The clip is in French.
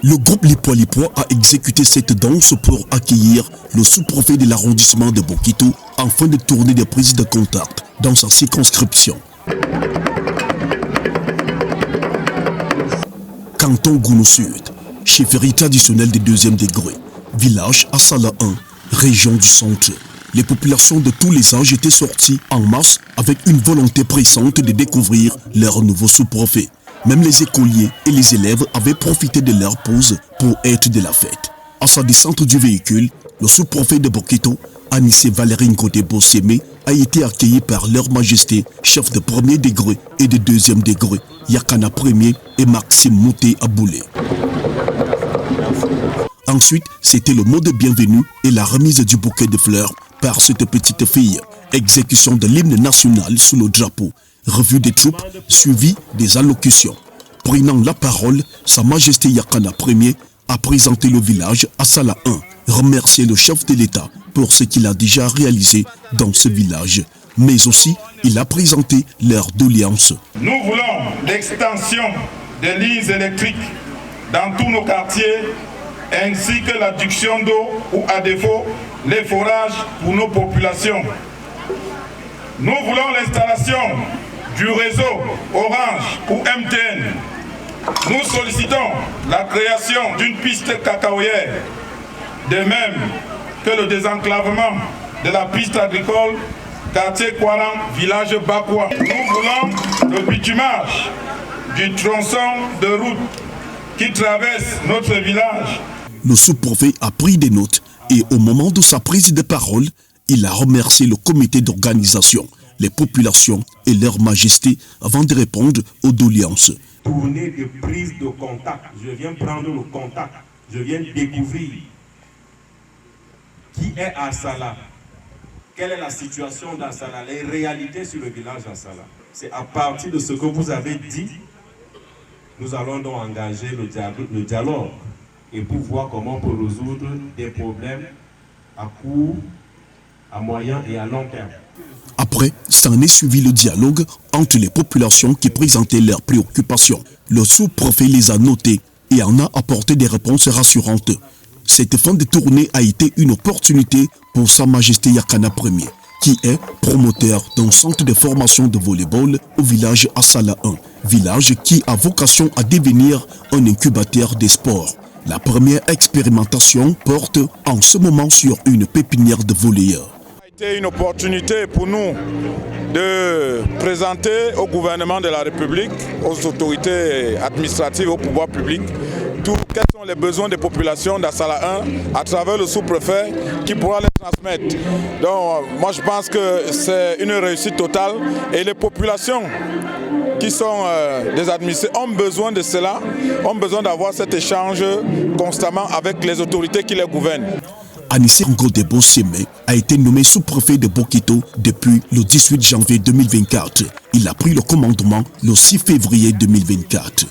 Le groupe Lipoa a exécuté cette danse pour accueillir le sous-préfet de l'arrondissement de Bokito afin de tourner des prises de contact dans sa circonscription. Canton Gounou Sud, chefferie traditionnelle des deuxième degré, village Assala 1, région du centre. Les populations de tous les âges étaient sorties en masse avec une volonté pressante de découvrir leur nouveau sous-préfet. Même les écoliers et les élèves avaient profité de leur pause pour être de la fête. À sa descente du véhicule, le sous-préfet de Bokito, Anissé Valérine Godé-Bossémé, a été accueilli par leur majesté, chef de premier degré et de deuxième degré, Yakana Premier et Maxime Mouté Aboulé. Ensuite, c'était le mot de bienvenue et la remise du bouquet de fleurs par cette petite fille. Exécution de l'hymne national sous le drapeau. Revue des troupes, suivi des allocutions. Prenant la parole, Sa Majesté Yakana Premier a présenté le village à Sala 1, remercié le chef de l'État pour ce qu'il a déjà réalisé dans ce village. Mais aussi, il a présenté leurs doléances. Nous voulons l'extension des lignes électriques dans tous nos quartiers, ainsi que l'adduction d'eau ou à défaut, les forages pour nos populations. Nous voulons l'installation du réseau Orange ou MTN. Nous sollicitons la création d'une piste cacaoyère, de même que le désenclavement de la piste agricole quartier Kouaran, village Bakwa. Nous voulons le bitumage du tronçon de route qui traverse notre village. Le sous-préfet a pris des notes et au moment de sa prise de parole, il a remercié le comité d'organisation, les populations et leur majesté avant de répondre aux doléances. Tournée de prise de contact. Je viens prendre le contact. Je viens découvrir qui est Assala. Quelle est la situation d'Assala, les réalités sur le village d'Assala. C'est à partir de ce que vous avez dit, nous allons donc engager le dialogue et pour voir comment on peut résoudre des problèmes à court, à moyen et à long terme. Après, s'en est suivi le dialogue entre les populations qui présentaient leurs préoccupations. Le sous-préfet les a notées et en a apporté des réponses rassurantes. Cette fin de tournée a été une opportunité pour Sa Majesté Yakana Premier, qui est promoteur d'un centre de formation de volleyball au village Assala 1, village qui a vocation à devenir un incubateur des sports. La première expérimentation porte en ce moment sur une pépinière de volleyeurs. C'était une opportunité pour nous de présenter au gouvernement de la République, aux autorités administratives, au pouvoir public, quels sont les besoins des populations d'Assala 1 à travers le sous-préfet qui pourra les transmettre. Donc moi je pense que c'est une réussite totale et les populations qui sont des administrés ont besoin de cela, ont besoin d'avoir cet échange constamment avec les autorités qui les gouvernent. Anissé Godé-Bossémé a été nommé sous-préfet de Bokito depuis le 18 janvier 2024. Il a pris le commandement le 6 février 2024.